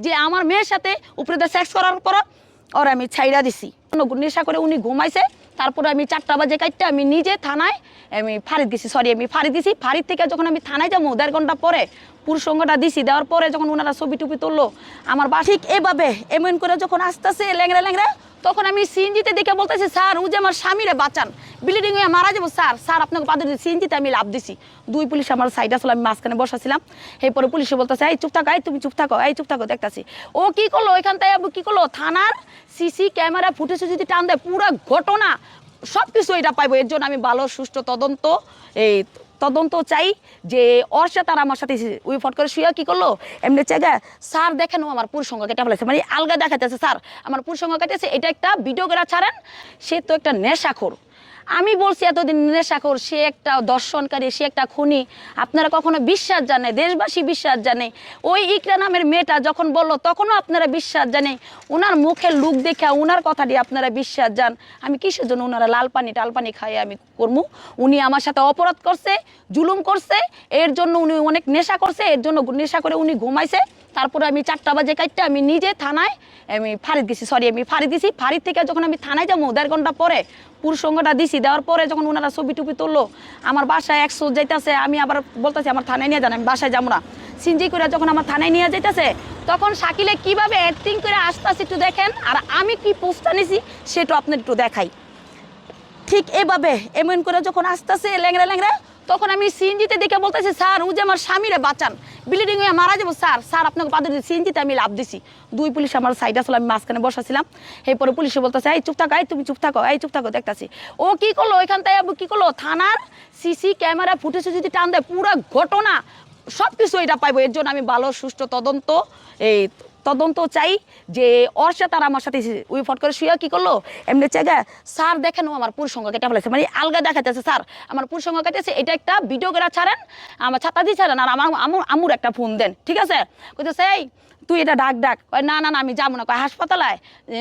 যে আমার মেয়ের সাথে উপরে সেক্স করার পর ওর আমি ছাইড়া দিছি। নেশা করে উনি ঘুমাইছে, তারপরে আমি 4টা বাজে কাটতে আমি নিজে থানায় আমি ফাঁড়ি দিছি, ফাঁড়ি থেকে যখন আমি থানায় যাবো 1.5 ঘন্টা পরে পুরুষ সঙ্গটা দিছি। দেওয়ার পরে যখন ওনারা ছবি টুপি তুললো আমার ঠিক এভাবে এমন করে যখন আসতেছে ল্যাংরা ল্যাংরা, তখন আমি সিএনজিতে দেখে বলতেছি স্যার ও যে আমার স্বামীরে বাঁচান, ব্লিডিং হয়ে মারা যাবো স্যার আপনাকে পাদে সিএনজিতে আমি লাভ দিছি। 2 পুলিশ আমার সাইড আসলে, আমি মাঝখানে বসাছিলাম। এরপরে পুলিশে বলতেছে এই চুপ থাকো, তুমি চুপ থাকো দেখতেছি। ও কি করলো ওইখান থেকে, কি করলো থানার সিসি ক্যামেরা ফুটেজে যদি টান দেয় পুরো ঘটনা সব কিছু এটা পাইবো। এর জন্য আমি ভালো সুষ্ঠু তদন্ত চাই যে ওর সাথে আর আমার সাথে ওই ফট করে শুয়ে কি করলো এমনি জায়গায় স্যার দেখেন ও আমার পুরুষ সঙ্গ কেটে ফেলেছে, মানে আলগা দেখাতেছে স্যার আমার পুরুষ সঙ্গ কেটেছে, এটা একটা ভিডিও করে ছাড়েন। সে তো একটা নেশাখোর, আমি বলছি এতদিন নেশাখোর, সে একটা দর্শনকারী, সে একটা খুনি। আপনারা কখনো বিশ্বাস জানে, দেশবাসী বিশ্বাস জানে। ওই ইকরা নামের মেয়েটা যখন বললো তখনও আপনারা বিশ্বাস জানে, ওনার মুখের লুক দেখে ওনার কথা দিয়ে আপনারা বিশ্বাস যান। আমি কিসের জন্য ওনারা লাল পানি টাল পানি খাইয়ে আমি করবো? উনি আমার সাথে অপরাধ করছে, জুলুম করছে, এর জন্য উনি অনেক নেশা করছে, এর জন্য নেশা করে উনি ঘুমাইছে। তারপরে আমি 4টা বাজে কাটতে আমি নিজে থানায় আমি ফাঁড়ি দিছি। ফাঁড়ি থেকে যখন আমি থানায় যাবো 1.5 ঘন্টা পরে পুরুষ সঙ্গটা দিছি। দেওয়ার পরে যখন ওনারা ছবি টুপি তুললো আমার বাসায় 100 যাইতেছে, আমি আবার বলতেছি আমার থানায় নিয়ে যান, আমি বাসায় যাবো না। সিনজি করে যখন আমার থানায় নিয়ে যাইতেছে তখন শাকিলে কিভাবে অ্যাক্টিং করে আসতেছে একটু দেখেন, আর আমি কি পোস্টটা নিছি সেটা আপনার একটু দেখাই। ঠিক এভাবে এমন করে যখন আসতেছে ল্যাংরা ল্যাংরা, তখন আমি সিএনজিতে দেখে বলতেছি স্যার ও যে আমার স্বামীরে বাঁচান, ব্লিডিং হয়ে মারা যাবো স্যার আপনাকে পাদে সিএনজিতে আমি লাভ দিছি। 2 পুলিশ আমার সাইড আসলে, আমি মাঝখানে বসাছিলাম। এরপরে পুলিশে বলতেছে এই চুপ থাকো দেখতেছি। ও কি করলো ওইখান থেকে, কি করলো থানার সিসি ক্যামেরা ফুটেজে যদি টান দেয় পুরো ঘটনা সব কিছু এটা পাইবো। এর জন্য আমি ভালো সুষ্ঠু তদন্ত চাই যে ওর সাথে আর আমার সাথে ওই ফট করে শুয়ে কি করলো এমনি জায়গায় স্যার দেখেন ও আমার পুরুষ সঙ্গ কেটে ফেলেছে, মানে আলগা দেখাতেছে স্যার আমার পুরুষ সঙ্গ কেটেছে, এটা একটা ভিডিও করে ছাড়েন, আমার ছাতা দিয়ে ছাড়েন, আর আমার আমুর একটা ফোন দেন, ঠিক আছে? কইতেছে এই তুই এটা ডাক না আমি যাবো না, হাসপাতালে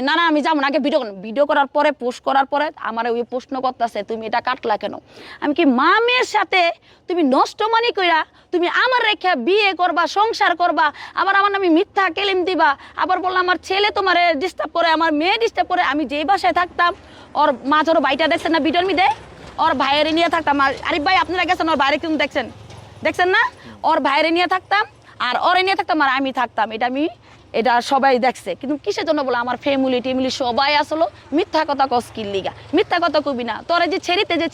না আমি যাবো না, আগে ভিডিও করার পরে পোস্ট করার পরে আমার ওই প্রশ্ন করতেছে তুমি এটা কাটলা কেন? আমি কি মা মেয়ের সাথে তুমি নষ্টমানি কইরা তুমি আমার রেখা বিয়ে করবা, সংসার করবা, আবার আমার নামে মিথ্যা কেলেম দিবা, আবার বললাম আমার ছেলে তোমার ডিস্টার্ব করে, আমার মেয়ে ডিস্টার্ব করে। আমি যেই বাসায় থাকতাম ওর মা ধরো ভাইটা দেখছেন না ভিডিওর মধ্যে, ওর ভাইয়ের নিয়ে থাকতাম। আরিফ ভাই আপনারা গেছেন ওর বাইরে কিন্তু দেখছেন না, ওর ভাইয়ের নিয়ে থাকতাম আর ওরে নিয়ে থাকতাম আর আমি থাকতাম, এটা সবাই দেখছে। কিন্তু কিসের জন্য বলো আমার ফ্যামিলি সবাই আসলো মিথ্যা কথা কস্কিল লিগা, মিথ্যা কথা কবি না। তোরা যে ছেড়িতে যে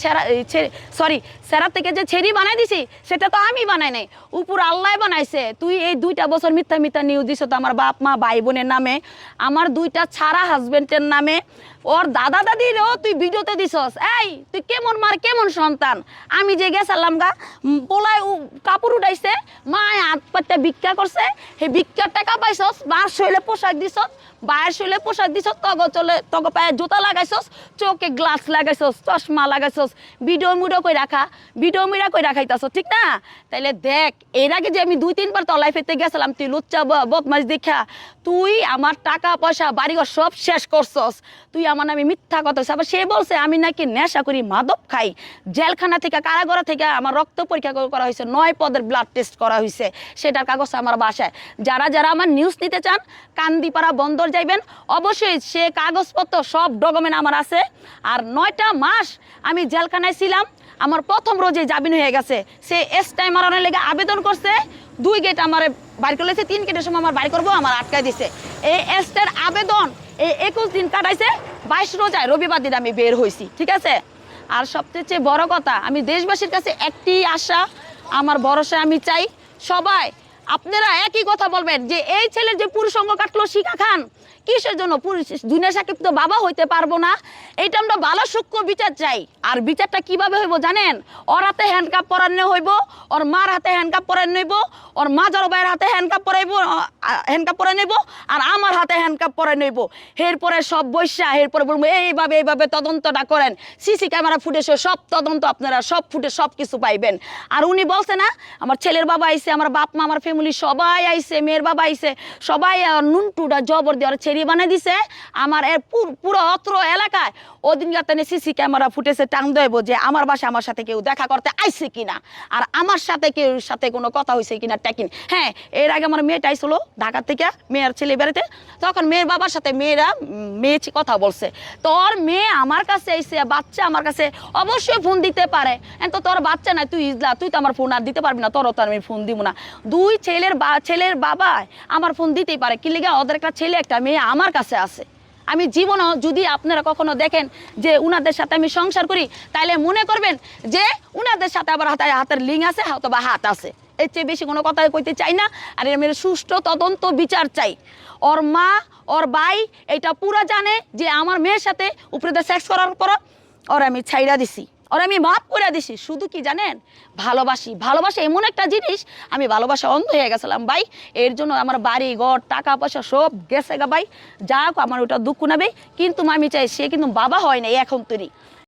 সেরা থেকে যে ছেড়ি বানাই দিছি সেটা তো আমি বানাই নাই, উপর আল্লাহ বানাইছে। তুই এই 2টা বছর মিথ্যা নিউজ দিছ তো আমার বাপ মা ভাই বোনের নামে, আমার 2টা ছাড়া হাজবেন্ডের নামে, ওর দাদা দাদিরও তুই ভিডিওতে দিছস। এই তুই কেমন মার কেমন সন্তান? আমি যে গেছিলাম গা পোলায় কাপড় উঠাইছে, মা হাত পাতে ভিক্ষা করছে, সেই ভিক্ষার টাকা পাইছস, মার শৈলে পোশাক দিছস, বাইরের শৈলে পোশাক দিছস, তগ পায়ে জুতা লাগাইছস, চোখে গ্লাস লাগাইছস, চশমা লাগাইছস, ভিডিও মিরা কই রাখাইতাছ, ঠিক না? তাইলে দেখ এর আগে যে আমি 2-3 বার তলায় ফেতে গেছিলাম, তুই লুচ্চা বদমাস দেখা তুই আমার টাকা পয়সা বাড়িঘর সব শেষ করছস। তুই আমার নামে মিথ্যা কথা। আবার সে বলছে আমি নাকি নেশা করি, মাদক খাই। জেলখানা থেকে কারাগার থেকে আমার রক্ত পরীক্ষা করা হয়েছে, 9 পদের ব্লাড টেস্ট করা হয়েছে, সেটার কাগজ আমার বাসায়। যারা আমার নিউজ নিতে চান কান্দিপাড়া বন্দর যাইবেন, অবশ্যই সে কাগজপত্র সব ডকুমেন্ট আমার আছে। আর 9টা মাস আমি জেলখানায় ছিলাম, আমার প্রথম রোজে জামিন হয়ে গেছে। সে এসটাই মারানোর লেগে আবেদন করছে, 2 গেট আমার বাইর করেছে, 3 গেটের সময় আমার বাইর করবো, আমার আটকায় দিছে। এই এসটার আবেদন এই 21 দিন কাটাইছে, 22 রোজায় রবিবার দিন আমি বের হয়েছি, ঠিক আছে? আর সবচেয়ে বড় কথা, আমি দেশবাসীর কাছে একটি আশা, আমার ভরসা আমি চাই সবাই আপনারা একই কথা বলবেন যে এই ছেলের যে পুরুষ সঙ্গ কাটলো শিখা খান, কিসের জন্য? দুনিয়া সাকিব তো বাবা হইতে পারবো না, এইটা আমরা ভালো সূক্ষ্ম বিচার চাই। আর বিচারটা কিভাবে হইব জানেন? ওর হাতে হ্যান্ডকাপ পরানো হইব, ওর মার হাতে হ্যান্ডকাপ পরানো হইব, ওর মা জড়ো ভাইয়ের হাতে হ্যান্ডকাপ পরাই নেব, আর আমার হাতে হ্যান্ডকাপ পরাই নেব। এরপরে সব বৈশা এরপরে বলবো এইভাবে তদন্তটা করেন, সিসি ক্যামেরা ফুটেজে সব তদন্ত আপনারা সব ফুটে সব কিছু পাইবেন। আর উনি বলছে না আমার ছেলের বাবা আইছে, আমার বাপ মা আমার ফ্যামিলি সবাই আইছে, মেয়ের বাবা আইছে, সবাই নুনটুটা জবর দিয়ে ছেড়ি বানাই দিছে। আমার এর পুরো অত্র এলাকায় ওদিন গাতে সিসি ক্যামেরা ফুটেছে টাং দেবো যে আমার বাসায় আমার সাথে কেউ দেখা করতে আইছে কিনা, আর আমার সাথে কেউ সাথে কোনো কথা হয়েছে কিনা ট্যাকিন। হ্যাঁ, এর আগে আমার মেয়েটা আইছিল ঢাকা থেকে মেয়ের ছেলে বেড়াতে, তখন মেয়ের বাবার সাথে মেয়ে কথা বলছে। তোর মেয়ে আমার কাছে এসে বাচ্চা আমার কাছে অবশ্যই ফোন দিতে পারে, তো তোর বাচ্চা নাই, তুই ইজলা, তুই তো আমার ফোন আর দিতে পারবি না, তোরও তো আমি ফোন দিব না। দুই ছেলের বাবা আমার ফোন দিতেই পারে, কি লেগে ওদের একটা ছেলে একটা মেয়ে আমার কাছে আছে। আমি জীবনও যদি আপনারা কখনো দেখেন যে উনাদের সাথে আমি সংসার করি, তাইলে মনে করবেন যে উনাদের সাথে আবার হাতের লিঙ্ক আছে, হয়তো বা হাত আছে। এর চেয়ে বেশি কোনো কথা কইতে চাই না। আর এর মেয়ের সুষ্ঠু তদন্ত বিচার চাই। ওর মা ওর ভাই এটা পুরা জানে যে আমার মেয়ের সাথে উপরে সেক্স করার পর ওর আমি ছাইড়া দিছি, ওর আমি মাফ করে দিছি। শুধু কি জানেন, ভালোবাসা এমন একটা জিনিস, আমি ভালোবাসা অন্ধ হয়ে গেছিলাম ভাই। এর জন্য আমার বাড়ি ঘর টাকা পয়সা সব গেছে গা ভাই। যাক, আমার ওটা দুঃখ নেবে, কিন্তু আমি চাই সে কিন্তু বাবা হয় না এখন তৈরি।